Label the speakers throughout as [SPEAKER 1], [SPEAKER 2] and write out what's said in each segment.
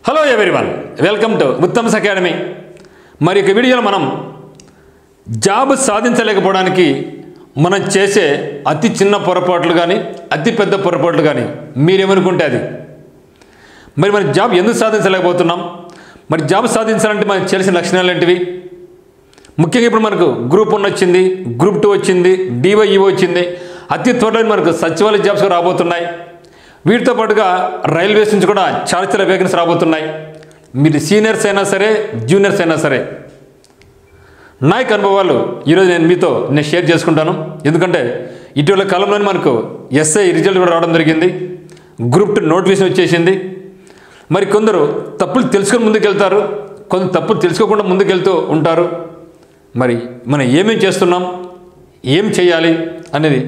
[SPEAKER 1] Hello everyone, welcome to Uttam's academy. మరి ఈ వీడియోలో మనం జాబ్ సాధించలేకపోవడానికి మనం చేసే అతి చిన్న పొరపాట్లు కానీ అతి పెద్ద పొరపాట్లు కానీ మీరేమనుకుంటే అది. మరి మన జాబ్ ఎందుకు సాధించలేకపోతున్నాం, మరి జాబ్ సాధించాలంటే మనకు చేయాల్సిన లక్షణాలు ఏంటివి? ముఖ్యంగా ఇప్పుడు మనకు గ్రూప్ 1 వచ్చింది, గ్రూప్ 2 వచ్చింది, డివైఈఓ వచ్చింది, అతి త్వరలో మనకు సచివాలయ జాబ్స్ రాబోతున్నాయి. వీటితో పాటుగా రైల్వేస్ నుంచి కూడా చాలా వేకెన్సీ రాబోతున్నాయి. మీరు సీనియర్స్ అయినా సరే, జూనియర్స్ అయినా సరే, నా యొక్క అనుభవాలు ఈరోజు నేను షేర్ చేసుకుంటాను. ఎందుకంటే ఇటీవల కాలంలోనే మనకు ఎస్ఐ రిజల్ట్ కూడా రావడం జరిగింది, గ్రూప్ 2 నోటిఫికేషన్ వచ్చేసింది. మరి కొందరు తప్పులు తెలుసుకొని ముందుకెళ్తారు, కొందరు తప్పులు తెలుసుకోకుండా ముందుకెళ్తూ ఉంటారు. మరి మనం ఏమేమి చేస్తున్నాం, ఏం చేయాలి అనేది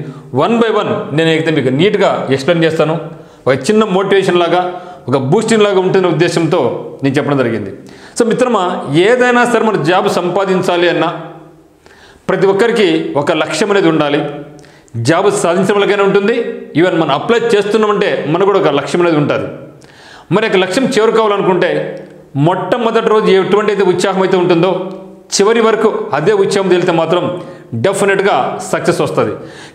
[SPEAKER 1] 1 by 1 నేనైతే మీకు నీట్గా ఎక్స్ప్లెయిన్ చేస్తాను. ఒక చిన్న మోటివేషన్ లాగా, ఒక బూస్టింగ్ లాగా ఉంటున్న ఉద్దేశంతో నేను చెప్పడం జరిగింది. సో మిత్రమా, ఏదైనా సరే మన జాబ్ సంపాదించాలి అన్నా ప్రతి ఒక్కరికి ఒక లక్ష్యం అనేది ఉండాలి. జాబ్ సాధించడం వల్లకైనా ఉంటుంది, ఈవెన్ మనం అప్లై చేస్తున్నామంటే మనకు కూడా ఒక లక్ష్యం అనేది ఉంటుంది. మరి ఒక లక్ష్యం చేరుకోవాలనుకుంటే మొట్టమొదటి రోజు ఎటువంటి అయితే ఉత్సాహం అయితే ఉంటుందో చివరి వరకు అదే ఉత్సాహం వెళ్తే మాత్రం డెఫినెట్గా సక్సెస్ వస్తుంది.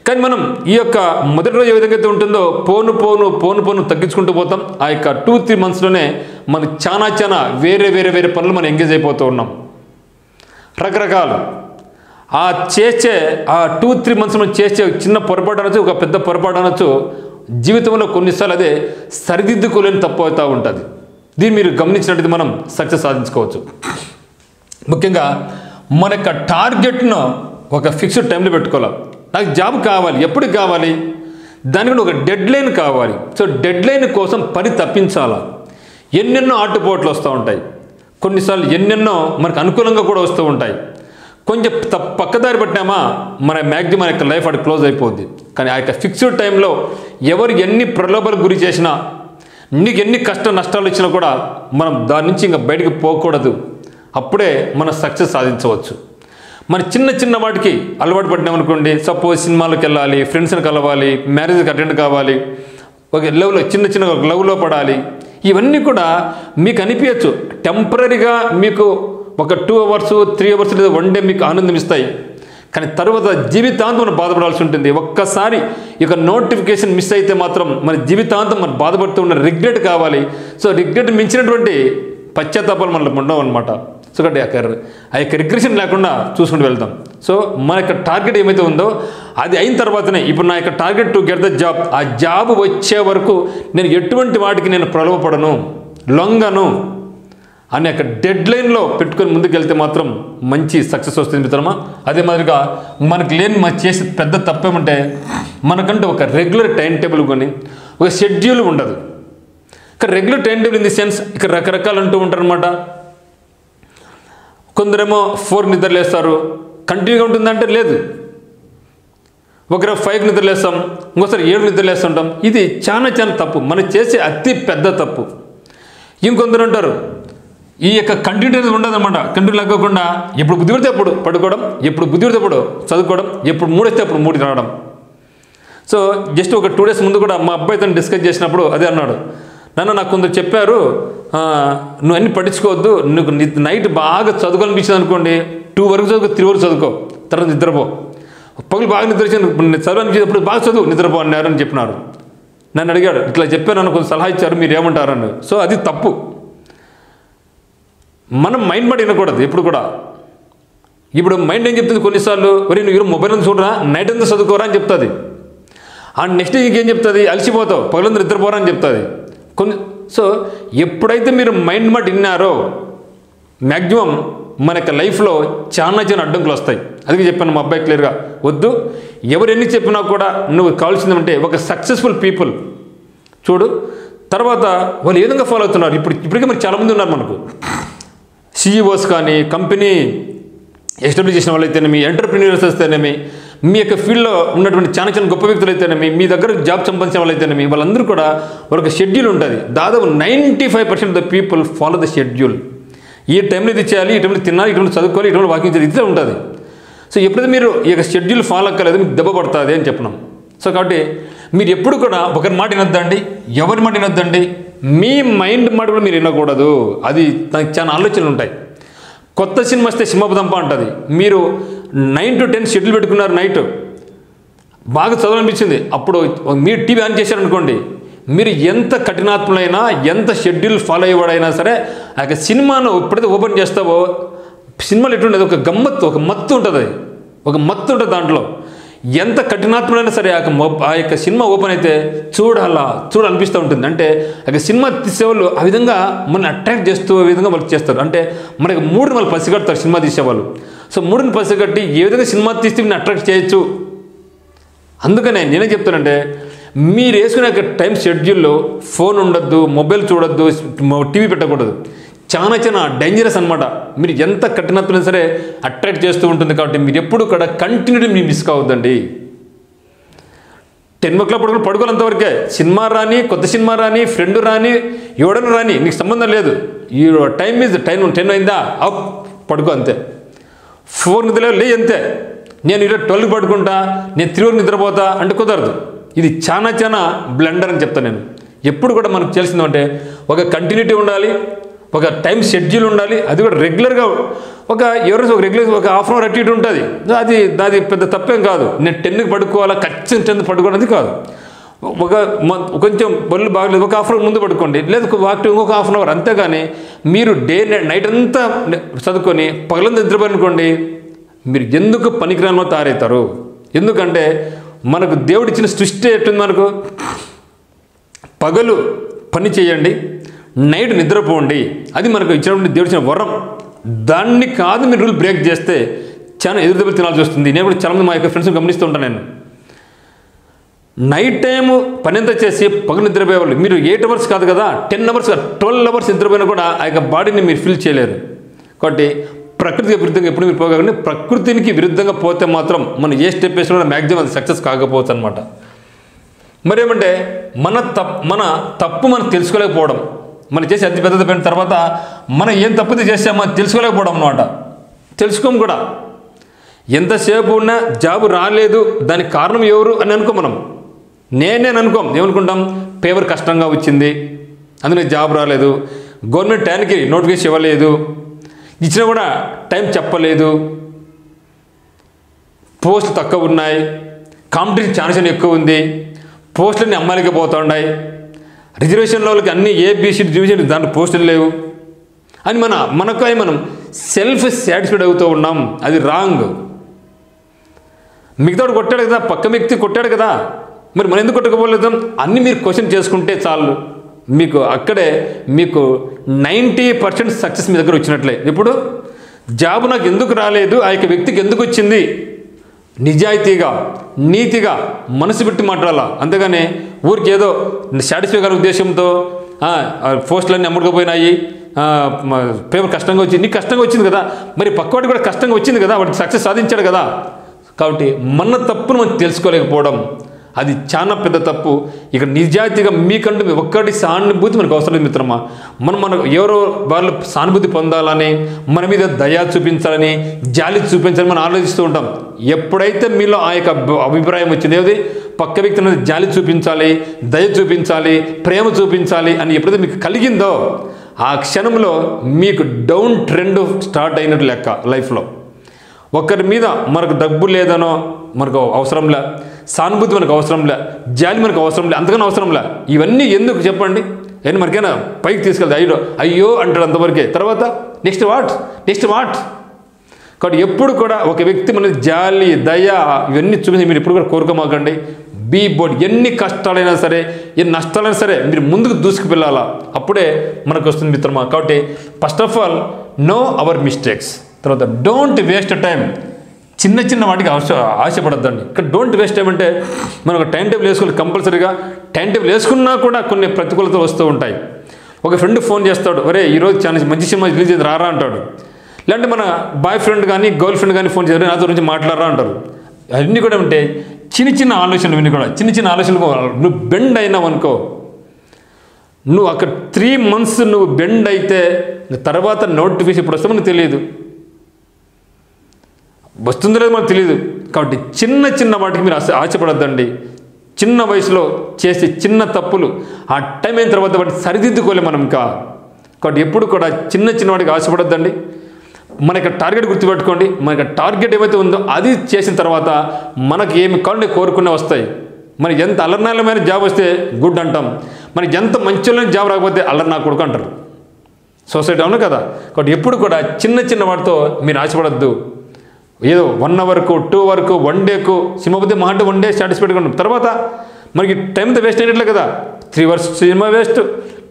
[SPEAKER 1] కానీ మనం ఈ యొక్క మొదటి రోజు ఏ విధంగా అయితే ఉంటుందో పోను తగ్గించుకుంటూ పోతాం. ఆ యొక్క 2-3 మంత్స్లోనే మనం చాలా వేరే పనులు మనం ఎంగేజ్ అయిపోతూ ఉన్నాం. రకరకాలు ఆ 2-3 మంత్స్ మనం చేసే చిన్న పొరపాటు అనొచ్చు, ఒక పెద్ద పొరపాటు అనొచ్చు, జీవితంలో కొన్నిసార్లు అదే సరిదిద్దుకోలేని తప్పు అవుతూ ఉంటుంది. దీన్ని మీరు గమనించినట్టు మనం సక్సెస్ సాధించుకోవచ్చు. ముఖ్యంగా మన యొక్క టార్గెట్ను ఒక ఫిక్స్డ్ టైంలో పెట్టుకోవాలి. నాకు జాబ్ కావాలి, ఎప్పటికి కావాలి, దానికి కూడా ఒక డెడ్ లైన్ కావాలి. సో డెడ్ లైన్ కోసం పని తప్పించాలా. ఎన్నెన్నో ఆటుపోట్లు వస్తూ ఉంటాయి, కొన్నిసార్లు ఎన్నెన్నో మనకు అనుకూలంగా కూడా వస్తూ ఉంటాయి. కొంచెం పక్కదారి పట్టినామా మన మ్యాక్సిమం మన యొక్క లైఫ్ అటు క్లోజ్ అయిపోద్ది. కానీ ఆ యొక్క ఫిక్స్డ్ టైంలో ఎవరు ఎన్ని ప్రలోభాలకు గురి చేసినా, నీకు ఎన్ని కష్ట నష్టాలు వచ్చినా కూడా మనం దాని నుంచి ఇంకా బయటికి పోకూడదు. అప్పుడే మనం సక్సెస్ సాధించవచ్చు. మన చిన్న వాటికి అలవాటు పడినామనుకోండి, సపోజ్ సినిమాలకు వెళ్ళాలి, ఫ్రెండ్స్ని కలవాలి, మ్యారేజ్కి అటెండ్ కావాలి, ఒక లెవెల్లో చిన్న లవ్లో పడాలి, ఇవన్నీ కూడా మీకు అనిపించచ్చు టెంపరీగా, మీకు ఒక 2 hours 3 hours లేదా 1 day మీకు ఆనందం ఇస్తాయి. కానీ తర్వాత జీవితాంతం మనం బాధపడాల్సి ఉంటుంది. ఒక్కసారి ఇక నోటిఫికేషన్ మిస్ అయితే మాత్రం మన జీవితాంతం మనం బాధపడుతూ ఉన్న రిగ్రెట్ కావాలి. సో రిగ్రెట్ మించినటువంటి పశ్చాత్తాపాలు మనకు ఉండవు అనమాట. సో కాబట్టి ఆ యొక్క రిగ్రెషన్ లేకుండా చూసుకుంటూ వెళ్తాం. సో మన యొక్క టార్గెట్ ఏమైతే ఉందో అది అయిన తర్వాతనే, ఇప్పుడు నా యొక్క target to get the job, ఆ జాబ్ వచ్చే వరకు నేను ఎటువంటి వాటికి నేను ప్రలోభపడను, లొంగను అనే యొక్క డెడ్ లైన్లో పెట్టుకొని ముందుకెళ్తే మాత్రం మంచి సక్సెస్ వస్తుంది మిత్రమా. అదే మాదిరిగా మనకు మనం చేసే పెద్ద తప్పేమంటే మనకంటే ఒక రెగ్యులర్ టైం టేబుల్ కొని ఒక షెడ్యూల్ ఉండదు. ఇక్కడ regular time table in the sense ఇక్కడ రకరకాలు అంటూ ఉంటారు అనమాట. కొందరేమో 4 నిద్రలేస్తారు, కంటిన్యూగా ఉంటుందంటే లేదు. ఒకరు 5 నిద్రలేస్తాం, ఇంకోసారి 7 నిద్రలేస్తుంటాం. ఇది చాలా తప్పు, మనం చేసే అతి పెద్ద తప్పు. ఇంకొందరు అంటారు ఈ యొక్క కంటిన్యూటీ ఉండదన్నమాట. కంటిన్యూ లేకోకుండా ఎప్పుడు బుద్ధి పడితే అప్పుడు పడుకోవడం, ఎప్పుడు బుద్ధి పడితే అప్పుడు చదువుకోవడం, ఎప్పుడు మూడొస్తే అప్పుడు 3 రావడం. సో జస్ట్ ఒక 2 days ముందు కూడా మా అబ్బాయితో డిస్కస్ చేసినప్పుడు అదే అన్నాడు, నాకు కొందరు చెప్పారు నువ్వు అన్నీ పట్టించుకోవద్దు, నువ్వు నైట్ బాగా చదువుకోవాలనిపించింది అనుకోండి 2 వరకు చదువుకో, 3 వరకు చదువుకో, తర్వాత నిద్రపో. పగులు బాగా నిద్ర చదువు అనిపించేటప్పుడు బాగా చదువు, నిద్రపో అన్నారు అని చెప్పినారు. నన్ను అడిగాడు, ఇట్లా చెప్పాను, నన్ను కొంచెం సలహా ఇచ్చారు, మీరు ఏమంటారు అన్నారు. సో అది తప్పు. మనం మైండ్ మాట వినకూడదు ఎప్పుడు కూడా. ఇప్పుడు మైండ్ ఏం చెప్తుంది కొన్నిసార్లు, మరి నువ్వు మొబైల్ అంతా చూడరా, నైట్ అంతా చదువుకోరా అని చెప్తుంది. ఆ నెక్స్ట్ ఇంకేం చెప్తుంది, అలసిపోతావు, పగలంతా నిద్రపోరా అని చెప్తుంది. సో ఎప్పుడైతే మీరు మైండ్ మాట విన్నారో మ్యాక్సిమం మన యొక్క లైఫ్లో చాలా అడ్డంకులు వస్తాయి. అందుకే చెప్పాను మా అబ్బాయి క్లియర్గా, వద్దు ఎవరు ఎన్ని చెప్పినా కూడా నువ్వు కావాల్సిందంటే ఒక సక్సెస్ఫుల్ పీపుల్ చూడు, తర్వాత వాళ్ళు ఏ విధంగా ఫాలో అవుతున్నారు. ఇప్పటికే మరి చాలామంది ఉన్నారు మనకు, CEOs కానీ, కంపెనీ ఎస్టాబ్లిష్ చేసిన వాళ్ళైతేనేమి, ఎంటర్ప్రెన్యూర్స్ అయితేనేమి, మీ యొక్క ఫీల్డ్లో ఉన్నటువంటి చాలా గొప్ప వ్యక్తులు అయితేనేమి, మీ దగ్గర జాబ్ సంపాదించిన వాళ్ళైతేనేమి, వాళ్ళందరూ కూడా ఒక షెడ్యూల్ ఉంటుంది. దాదాపు 95% of the people follow the schedule. ఈ టైంలో ఇది చేయాలి, ఈ టైంలో తినాలి, ఈ టైంలో చదువుకోవాలి, ఈ టైంలో వాకింగ్ చేయాలి, ఇట్లా ఉంటుంది. సో ఎప్పుడైతే మీరు ఈ యొక్క షెడ్యూల్ ఫాలో అక్కర్లేదు, మీకు దెబ్బ పడుతుంది అని చెప్పినాం. సో కాబట్టి మీరు ఎప్పుడు కూడా ఒకరి మాట వినొద్దండి, ఎవరి మాట వినొద్దండి, మీ మైండ్ మాట కూడా మీరు వినకూడదు. అది నాకు చాలా ఆలోచనలు ఉంటాయి. కొత్త సినిమా వస్తే సింహపదంప అంటుంది. మీరు 9 to 10 షెడ్యూల్ పెట్టుకున్నారు, నైట్ బాగా చదవాలనిపించింది, అప్పుడు మీరు టీవీ ఆన్ చేశారనుకోండి, మీరు ఎంత కఠినాత్ములైనా ఎంత షెడ్యూల్ ఫాలో అయ్యేవాడైనా సరే ఆ యొక్క సినిమాను ఎప్పుడైతే ఓపెన్ చేస్తావో సినిమాలు ఎట్లుండేది, ఒక గమ్మత్తు, ఒక మత్తు ఉంటుంది, ఒక మత్తు ఉంటుంది దాంట్లో. ఎంత కఠినాత్ములైనా సరే ఆ యొక్క సినిమా ఓపెన్ అయితే చూడాలనిపిస్తూ ఉంటుంది. అంటే ఆ యొక్క సినిమా తీసేవాళ్ళు ఆ విధంగా మనల్ని అట్రాక్ట్ చేస్తూ ఆ విధంగా వాళ్ళు చేస్తారు. అంటే మనకి మూడుని వాళ్ళు పసిగడతారు సినిమా తీసేవాళ్ళు. సో మూడుని పసిగట్టి ఏ విధంగా సినిమా తీస్తే మీరు అట్రాక్ట్ చేయొచ్చు. అందుకనే నేనేం చెప్తానంటే, మీరు వేసుకునే టైం షెడ్యూల్లో ఫోన్ ఉండొద్దు, మొబైల్ చూడొద్దు, టీవీ పెట్టకూడదు. చాలా డేంజరస్ అనమాట. మీరు ఎంత కఠినత్తున్నా సరే అట్రాక్ట్ చేస్తూ ఉంటుంది. కాబట్టి మీరు ఎప్పుడు కూడా కంటిన్యూటీ మీరు మిస్ కావద్దండి. 10 o'clock పడుకోవాలంతవరకే. సినిమా రాని, కొత్త సినిమా రాని, ఫ్రెండ్ రాని, ఎవడన్నా రాని, నీకు సంబంధం లేదు. ఈ టైం ఈజ్ 10 అయిందా అప్ పడుకో అంతే. 4 నిద్రలో లే అంతే. నేను ఇలా 12 పడుకుంటా, నేను 3 నిద్రపోతా అంటే కుదరదు. ఇది చాలా బ్లండర్ అని చెప్తాను నేను. ఎప్పుడు కూడా మనకు తెలిసిందంటే ఒక కంటిన్యూటీ ఉండాలి, ఒక టైం షెడ్యూల్ ఉండాలి. అది కూడా రెగ్యులర్గా రెగ్యులర్ ఒక హాఫ్ అన్ అవర్ అటు ఇటు ఉంటుంది. అది పెద్ద తప్పేం కాదు. నేను 10కి పడుకోవాలా, ఖచ్చితంగా 10 పడుకోవడం కాదు. కొంచెం బళ్ళు బాగలేదు, ఒక హాఫ్ అన్ అవర్ ముందు పడుకోండి, లేదు ఇంకొక హాఫ్ అన్ అవర్. అంతేగాని మీరు నైట్ అంతా చదువుకొని పగలంతా నిద్రపోనుకోండి, మీరు ఎందుకు పనికిరానో తయారవుతారు. ఎందుకంటే మనకు దేవుడు ఇచ్చిన సృష్టి ఎట్టుంది, మనకు పగలు పని చేయండి, నైట్ నిద్రపోండి. అది మనకు ఇచ్చినటువంటి దేవుడు ఇచ్చిన వరం. దాన్ని కాదు మీరు రూల్ బ్రేక్ చేస్తే చాలా ఎదురు దెబ్బలు తినాల్సి వస్తుంది. నేను కూడా చాలామంది మా యొక్క ఫ్రెండ్స్ని గమనిస్తూ ఉంటాను. నేను నైట్ టైము పని ఎంత చేసి పగలు నిద్రపోయేవాళ్ళు, మీరు 8 hours కాదు కదా, 10 hours 12 hours నిద్రపోయినా కూడా ఆ యొక్క బాడీని మీరు ఫీల్ చేయలేరు. కాబట్టి ప్రకృతికి విరుద్ధంగా ఎప్పుడు మీరు పోగానే, ప్రకృతికి విరుద్ధంగా పోతే మాత్రం మనం ఏ స్టెప్ వేసినా మ్యాక్సిమం అది సక్సెస్ కాకపోవచ్చు అనమాట. మరేమంటే మన తప్పు మనం తెలుసుకోలేకపోవడం, మనం చేసి అతి పెద్ద తప్పిన తర్వాత మనం ఏం తప్పుది చేసామో తెలుసుకోలేకపోవడం అనమాట. తెలుసుకోం కూడా. ఎంతసేపు ఉన్నా జాబు రాలేదు, దానికి కారణం ఎవరు అని అనుకో. మనం నేనే అనుకోం. ఏమనుకుంటాం, పేపర్ కష్టంగా వచ్చింది అందులో జాబ్ రాలేదు, గవర్నమెంట్ టైంకి నోటిఫికేషన్ ఇవ్వలేదు, ఇచ్చినా కూడా టైం చెప్పలేదు, పోస్టులు తక్కువ ఉన్నాయి, కాంపిటీషన్ చాలా ఎక్కువ ఉంది, పోస్టులన్నీ అమ్మాయిలకి పోతున్నాయి, రిజర్వేషన్ల వాళ్ళకి అన్ని ఏబిసి డివిజన్ దాంట్లో పోస్టులు లేవు అని మనం సెల్ఫ్ సాటిస్ఫైడ్ అవుతూ ఉన్నాం. అది రాంగ్. మిగతాడు కొట్టాడు కదా, పక్క వ్యక్తి కొట్టాడు కదా, మరి మనం ఎందుకు కొట్టకపోలేదు అన్నీ మీరు క్వశ్చన్ చేసుకుంటే చాలు. అక్కడే మీకు 90% సక్సెస్ మీ దగ్గర వచ్చినట్లే. ఇప్పుడు జాబ్ నాకు ఎందుకు రాలేదు, ఆ యొక్క వ్యక్తికి ఎందుకు వచ్చింది, నిజాయితీగా నీతిగా మనసు పెట్టి మాట్లాడాలా. అంతేగాని ఊరికి ఏదో సాటిస్ఫై కాని ఉద్దేశంతో పోస్టులన్నీ అమ్ముడుకుపోయినాయి, పేపర్ కష్టంగా వచ్చింది, నీకు కష్టంగా వచ్చింది కదా, మరి పక్కవాడికి కూడా కష్టంగా వచ్చింది కదా, వాడికి సక్సెస్ సాధించాడు కదా. కాబట్టి మన తప్పును మనం తెలుసుకోలేకపోవడం అది చాలా పెద్ద తప్పు. ఇక నిజాయితీగా మీకంటూ ఒక్కటి సానుభూతి మనకు అవసరం లేదు మిత్రమా. మనకు ఎవరో వాళ్ళు సానుభూతి పొందాలని, మన మీద దయ చూపించాలని, జాలి చూపించాలని మనం ఆలోచిస్తూ ఉంటాం. ఎప్పుడైతే మీలో ఆ యొక్క అభిప్రాయం వచ్చింది, ఏది పక్క వ్యక్తి అనేది జాలి చూపించాలి, దయ చూపించాలి, ప్రేమ చూపించాలి అని ఎప్పుడైతే మీకు కలిగిందో ఆ క్షణంలో మీకు డౌన్ ట్రెండ్ స్టార్ట్ అయినట్టు లెక్క. లైఫ్లో ఒకరి మీద మనకు డబ్బు లేదనో మనకు అవసరంలే, సానుభూతి మనకు అవసరంలే, జాలి మనకు అవసరంలే, అంతకన్నా అవసరంలే. ఇవన్నీ ఎందుకు చెప్పండి? ఏంటి మనకైనా పైకి తీసుకెళ్తే అయ్యో అంటాడు అంతవరకే. తర్వాత నెక్స్ట్ వాట్. కాబట్టి ఎప్పుడు కూడా ఒక వ్యక్తి మన జాలి దయ ఇవన్నీ చూపించి మీరు ఎప్పుడు కూడా కోరుకోమాకండి. Be board. ఎన్ని కష్టాలైనా సరే, ఎన్ని నష్టాలైనా సరే మీరు ముందుకు దూసుకువెళ్ళాలా. అప్పుడే మనకు వస్తుంది మిత్రమా. కాబట్టి first of all know our mistakes. తర్వాత డోంట్ వేస్ట్ టైం. చిన్న వాటికి ఆశపడద్దండి. ఇక్కడ డోంట్ వేస్ట్ టైం అంటే మనం ఒక టైం టేబుల్ వేసుకోవాలి. కంపల్సరీగా టైం టేబుల్ వేసుకున్నా కూడా కొన్ని ప్రతికూలతలు వస్తూ ఉంటాయి. ఒక ఫ్రెండ్ ఫోన్ చేస్తాడు, ఒరే ఈరోజు చాలా మంచి సినిమా రిలీజ్ అయింది రారా అంటాడు. లేదంటే మన బాయ్ ఫ్రెండ్ కానీ గర్ల్ ఫ్రెండ్ కానీ ఫోన్ చేస్తారు, నాతో గురించి మాట్లాడరా అంటారు. అవన్నీ కూడా ఉంటే చిన్న ఆలోచనలు, ఇవన్నీ కూడా చిన్న ఆలోచనలు. నువ్వు బెండ్ అయినావు అనుకో, నువ్వు అక్కడ 3 months నువ్వు బెండ్ అయితే తర్వాత నోటిఫికేషన్ ఇప్పుడు వస్తే మనకు తెలియదు, వస్తుందో లేదో మనకు తెలియదు. కాబట్టి చిన్న వాటికి మీరు ఆశపడద్దండి. చిన్న వయసులో చేసే చిన్న తప్పులు ఆ టైం అయిన తర్వాత వాటిని సరిదిద్దుకోలేం మనం ఇంకా. కాబట్టి ఎప్పుడు కూడా చిన్న వాటికి ఆశపడొద్దండి. మనకి టార్గెట్ గుర్తుపెట్టుకోండి. మనకి టార్గెట్ ఏమైతే ఉందో అది చేసిన తర్వాత మనకి ఏమి కావాలని కోరుకునే వస్తాయి. మనకి ఎంత అల్లర్నాలమైన జాబ్ వస్తే గుడ్ అంటాం, మనకి ఎంత మంచిలోని జాబ్ రాకపోతే అల్లరి నా కొడుకు అంటారు సొసైటీ, అవును కదా. కాబట్టి ఎప్పుడు కూడా చిన్న వాటితో మీరు ఆశపడద్దు. ఏదో 1 అవర్కు 2 వరకు 1 డేకు సినిమా పోతే మహా అంటే 1 డే సాటిస్ఫైడ్ ఉంటాం. తర్వాత మనకి టైం వేస్ట్ అయినట్లే కదా. 3 hours cinema waste,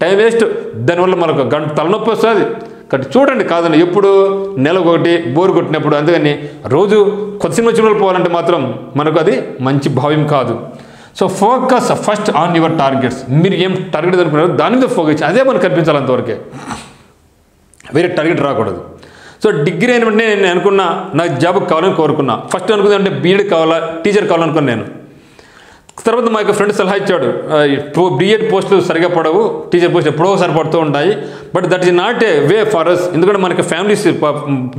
[SPEAKER 1] time waste, దానివల్ల మనకు గంట తలనొప్పి వస్తుంది. కాబట్టి చూడండి, కాదండి ఎప్పుడు నెలకు ఒకటి బోరు కొట్టినప్పుడు, అందుకని రోజు కొత్త సినిమాలు పోవాలంటే మాత్రం మనకు అది మంచి భావ్యం కాదు. So focus first on your targets. మీరు ఏం టార్గెట్ అనుకున్నారో దాని మీద ఫోకస్, అదే మనకు కనిపించాలి అంతవరకే, వేరే టార్గెట్ రాకూడదు. సో డిగ్రీ అయిన వెంటనే నేను అనుకున్నా నాకు జాబ్ కావాలని కోరుకున్నా. ఫస్ట్ అనుకుంది అంటే బీఎడ్ కావాలా, టీచర్ కావాలనుకున్నాను నేను. తర్వాత మా యొక్క ఫ్రెండ్ సలహా ఇచ్చాడు, బీఎడ్ పోస్టులు సరిగా పడవు, టీచర్ పోస్టులు ఎప్పుడో సరిపడుతూ ఉంటాయి, but that is not a way for us. ఎందుకంటే మనకి ఫ్యామిలీస్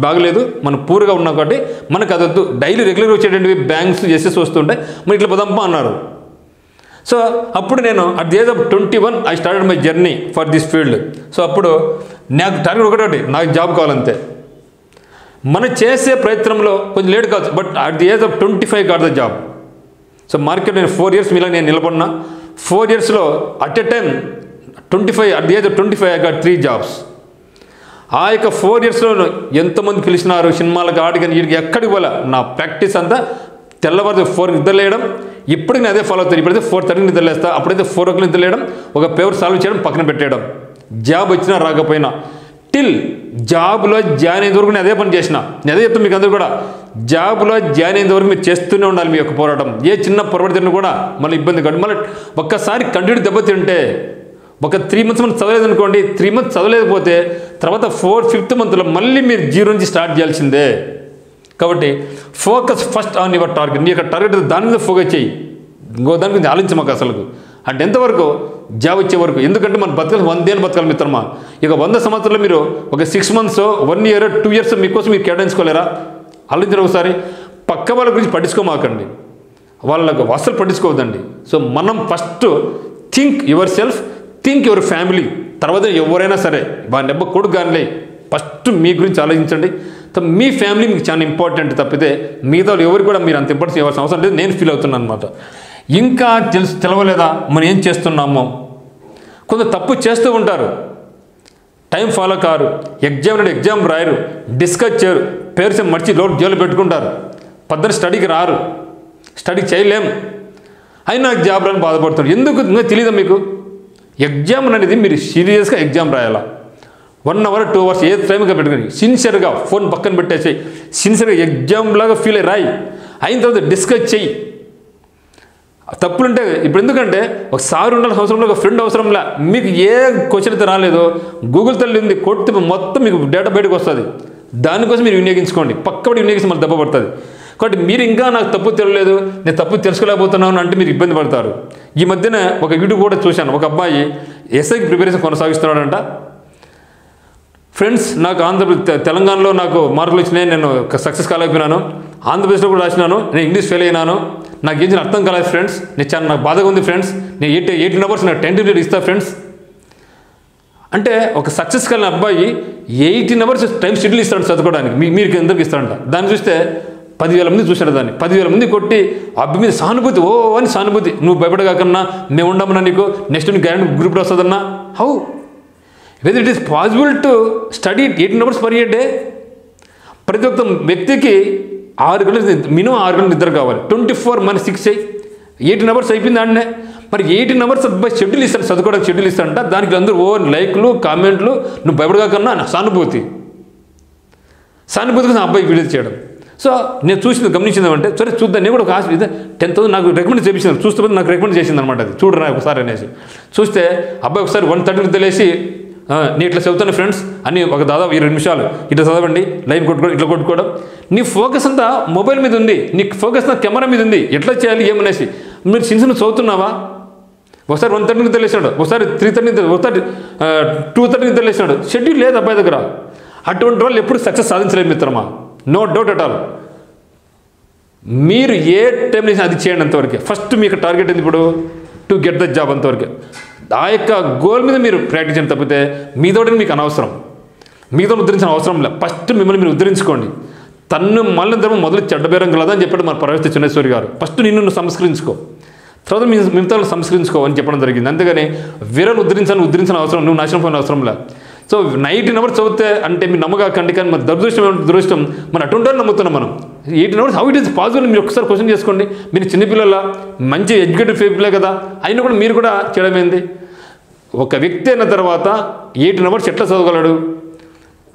[SPEAKER 1] బాగలేదు, మనం పూర్గా ఉన్నాం కాబట్టి మనకు అదొద్దు. డైలీ రెగ్యులర్గా వచ్చేటువంటి బ్యాంక్స్ చేసేసి వస్తుంటాయి, మరి ఇట్లా పదంపా అన్నారు. సో అప్పుడు నేను at the age of 21 I started my journey for this field. So అప్పుడు నాకు టార్గెట్ ఒకటి, నాకు జాబ్ కావాలంతే. మనం చేసే ప్రయత్నంలో కొంచెం లేట్ కావచ్చు, but at the age of 25 got the job. So market నేను 4 ఇయర్స్ మీలా నేను నిలబడినా. 4 ఇయర్స్లో at a time 25, at the age of 25 I got 3 jobs. ఆ యొక్క 4 ఇయర్స్లో ఎంతోమంది పిలిచినారు సినిమాలకు, ఆడికి వీడికి ఎక్కడికి పోలే. నా ప్రాక్టీస్ అంతా తెల్లవారు 4 నిద్రలేయడం. ఇప్పటికి నేను అదే ఫాలో అవుతాను. ఇప్పుడైతే 4:30 నిద్రలేస్తా, అప్పుడైతే 4 o'clock నిద్రలేయడం, ఒక పేపర్ సాల్వ్ చేయడం, పక్కన పెట్టేయడం. జాబ్ వచ్చినా రాకపోయినా టిల్ జాబ్లో జాయిన్ అయ్యేంత వరకు నేను అదే పని చేసిన. నేను అదే చెప్తాను మీకు అందరూ కూడా, జాబ్లో జాయిన్ అయ్యేంత వరకు మీరు చేస్తూనే ఉండాలి మీ యొక్క పోరాటం. ఏ చిన్న పొరపాటు తిన్నా కూడా మళ్ళీ ఇబ్బంది కాదు. మళ్ళీ ఒక్కసారి కంటిన్యూ దెబ్బతింటే ఒక 3 months మనం చదవలేదు అనుకోండి, 3 months చదవలేకపోతే తర్వాత 4th, 5th monthలో మళ్ళీ మీరు జీరో నుంచి స్టార్ట్ చేయాల్సిందే. కాబట్టి focus first on your target. నీ యొక్క టార్గెట్ దాని మీద ఫోకస్ చేయి, ఇంకో దాని గురించి ఆలోచించమాకు అసలు. అంటే ఎంతవరకు జాబ్ వచ్చే వరకు. ఎందుకంటే మనం బతకాలి 100 ఏళ్ళు బతకాలి మిత్రమా. ఇక 100 సంవత్సరాలు మీరు ఒక 6 months, 1 year, 2 years మీకోసం మీరు కేటాయించుకోలేరా? ఆలోచించండి ఒకసారి. పక్క వాళ్ళ గురించి పట్టించుకోమాకండి, వాళ్ళకు అసలు పట్టించుకోవద్దండి. సో మనం first think your self, think your family. తర్వాత ఎవరైనా సరే వాళ్ళ నెబ్బ కొడుకు కానీ ఫస్ట్ మీ గురించి ఆలోచించండి. మీ ఫ్యామిలీ మీకు చాలా ఇంపార్టెంట్ తప్పితే మిగతా ఎవరికి కూడా మీరు అంత ఇంపార్టెన్స్ ఇవ్వాల్సిన అవసరం లేదు. నేను ఫీల్ అవుతున్నాను అనమాట. ఇంకా తెలవలేదా మనం ఏం చేస్తున్నామో? కొందరు తప్పు చేస్తూ ఉంటారు, టైం ఫాలో కారు, ఎగ్జామ్ రాయరు, డిస్కస్ చేయరు, పేరు మర్చి జైలు పెట్టుకుంటారు, పద్దరు స్టడీకి రారు, స్టడీ చేయలేం, అయినా నాకు జాబ్ రాని బాధపడుతున్నారు. ఎందుకు ఇంకా తెలియదు మీకు? ఎగ్జామ్ అనేది మీరు సీరియస్గా ఎగ్జామ్ రాయాలా. 1 hour, 2 hours ఏ టైంగా పెట్టుకుని సిన్సియర్గా ఫోన్ పక్కన పెట్టేసి సిన్సియర్గా ఎగ్జామ్ లాగా ఫీల్ అయ్యి రాయి. అయిన తర్వాత డిస్కస్ చెయ్యి. తప్పులుంటే ఇప్పుడు ఎందుకంటే ఒక సార్ ఉండాల్సిన అవసరంలో, ఒక ఫ్రెండ్ అవసరంలా. మీకు ఏ క్వశ్చన్ అయితే రాలేదో గూగుల్ తల్లి ఉంది, కొడితే మొత్తం మీకు డేటా బయటకు వస్తుంది. దానికోసం మీరు వినియోగించుకోండి. పక్కబడి వినియోగిస్తే మళ్ళీ దెబ్బ పడుతుంది. కాబట్టి మీరు ఇంకా నాకు తప్పు తెలియలేదు, నేను తప్పు తెలుసుకోలేకపోతున్నాను అంటే మీరు ఇబ్బంది పడతారు. ఈ మధ్యన ఒక యూట్యూబ్ కూడా చూశాను, ఒక అబ్బాయి ఎస్ఐకి ప్రిపరేషన్ కొనసాగిస్తున్నాడంట. ఫ్రెండ్స్, నాకు తెలంగాణలో నాకు మార్కులు వచ్చినాయి, నేను సక్సెస్ కాలేకపోయినాను. ఆంధ్రప్రదేశ్లో కూడా రాసినాను, నేను ఇంగ్లీష్ ఫెయిల్ అయినాను, నాకు ఏం అర్థం కాలేదు ఫ్రెండ్స్, నాకు బాధగా ఉంది ఫ్రెండ్స్, నేను 18 hours నాకు 10 to ఇస్తా ఫ్రెండ్స్ అంటే. ఒక సక్సెస్ కలిగిన అబ్బాయి 18 hours టైం షెడ్యూల్ ఇస్తాడు చదువుకోవడానికి. మీరు ఎందుకు ఇస్తాడంట. దాన్ని చూస్తే 10,000 మంది చూశాడు. దాన్ని 10,000 మంది కొట్టి అబ్బాయి మీద సానుభూతి, ఓ అని సానుభూతి, నువ్వు భయపడగాకన్నా మేము ఉండమన్నా, నీకు నెక్స్ట్ నీకు గ్యారెంటీ గ్రూప్లో వస్తుందన్నా. How whether it is possible to study 18 hours per day? ప్రతి ఒక్క వ్యక్తికి 6 గంటలు మినిమం 6 గంటలు నిద్ర కావాలి. 24 మన 6 18 hours అయిపోయింది ఆడనే. మరి 18 hours అబ్బాయి షెడ్యూల్ ఇస్తాడు, చదువుకోవడానికి షెడ్యూల్ ఇస్తాడంట. దానికి అందరూ ఓ లైక్లు, కామెంట్లు, నువ్వు భయపడగాకన్నా సానుభూతి కోసం అబ్బాయి వీడియో చేయడం. సో నేను చూసింది గమనించింది సరే చూద్దాం, నేను కూడా ఒక 10,000 నాకు రికమెండ్ చేయించింది. చూస్తే నాకు రికమెండ్ చేసింది అనమాట. అది చూడరా ఒకసారి అనేసి చూస్తే అబ్బాయి ఒకసారి 1:30 తెలిసి నీ ఇట్లా చదువుతాను ఫ్రెండ్స్ అని ఒక దాదాపు 20 నిమిషాలు ఇట్లా చదవండి, లైన్ కొట్టుకోవడం, ఇట్లా కొట్టుకోవడం. నీ ఫోకస్ అంతా మొబైల్ మీద ఉంది, నీ ఫోకస్ అంతా కెమెరా మీద ఉంది, ఎట్లా చేయాలి ఏమనేసి. మీరు చిన్న చదువుతున్నావా? ఒకసారి 1:30 తెలిసాడు, ఒకసారి 3:30, ఒకసారి 2:30 తెలిసాడు. షెడ్యూల్ లేదు అబ్బాయి దగ్గర. అటువంటి వాళ్ళు ఎప్పుడు సక్సెస్ సాధించలేదు మిత్రమా, నో డౌట్ అట్ ఆల్. మీరు ఏ టైంలో అది చేయండి అంతవరకు. ఫస్ట్ మీకు టార్గెట్ ఏంది ఇప్పుడు? టు గెట్ ద జాబ్ అంతవరకు. ఆ యొక్క గోల్ మీద మీరు ప్రాక్టీస్ చేయడం తప్పితే మీతోటి మీకు అనవసరం, మీతో ఉద్ధరించిన అవసరం లేదు. ఫస్ట్ మిమ్మల్ని మీరు ఉద్ధరించుకోండి. తన్ను మళ్ళీ ధర్మం మొదలు చెడ్డబేరం కలదా అని చెప్పాడు మన ప్రవేశ చిన్నేశ్వరి గారు. ఫస్ట్ నిన్ను సంస్కరించుకో, తర్వాత మిగతా సంస్కరించుకో అని చెప్పడం జరిగింది. అంతేగాని వీరను ఉద్ధరించిన అవసరం, నువ్వు నాశనం పోయిన అవసరం లేదు. సో 18 hours చదివితే అంటే మీరు నమ్మకండి, కానీ మన దురదృష్టం మన అటువంటి నమ్ముతున్నాం మనం. 18 hours how it is possible? మీరు ఒకసారి క్వశ్చన్ చేసుకోండి. మీరు చిన్నపిల్లల మంచి ఎడ్యుకేటెడ్ పీపులే కదా, అయినా కూడా మీరు కూడా చేయడమేంది? ఒక వ్యక్తి అయిన తర్వాత 18 hours ఎట్లా చదవగలడు?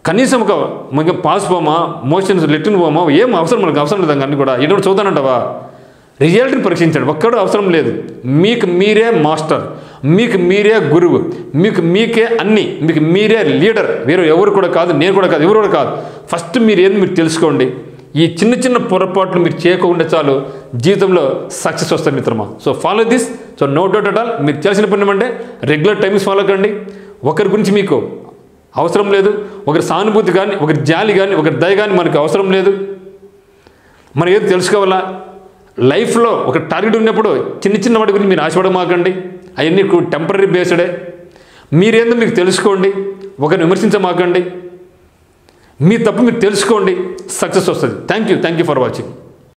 [SPEAKER 1] కనీసం ఒక పాస్ పోమా, మోషన్స్ లెట్రిన్ పోమా, ఏం అవసరం మనకు అవసరం లేదు. అన్నీ కూడా 18 hours చదువుతానంటావా? రిజల్ట్ని పరీక్షించాడు, ఒక్కడు అవసరం లేదు. మీకు మీరే మాస్టర్, మీకు మీరే గురువు, మీకే అన్నీ, మీకు మీరే లీడర్. వేరే ఎవరు కూడా కాదు, నేను కూడా కాదు, ఎవరు కూడా కాదు. ఫస్ట్ మీరు ఏంది మీరు తెలుసుకోండి. ఈ చిన్న పొరపాట్లు మీరు చేయకుండా చాలు జీవితంలో సక్సెస్ వస్తుంది మిత్రమా. So follow this. So no doubt at all. మీరు చేసిన పని ఏమంటే రెగ్యులర్ టైమ్స్ ఫాలో కండి. ఒకరి గురించి మీకు అవసరం లేదు, ఒకరి సానుభూతి కానీ, ఒకరి జాలి కానీ, ఒకరి దయ కానీ మనకు అవసరం లేదు. మనం ఏది తెలుసుకోవాలా? లైఫ్లో ఒక టార్గెట్ ఉన్నప్పుడు చిన్న వాటి గురించి మీరు ఆశపడమాకండి. అవన్నీ టెంపరీ బేస్డే. మీరేందో మీకు తెలుసుకోండి, ఒకరిని విమర్శించమాకండి. మీ తప్పు మీరు తెలుసుకోండి, సక్సెస్ వస్తుంది. Thank you for watching.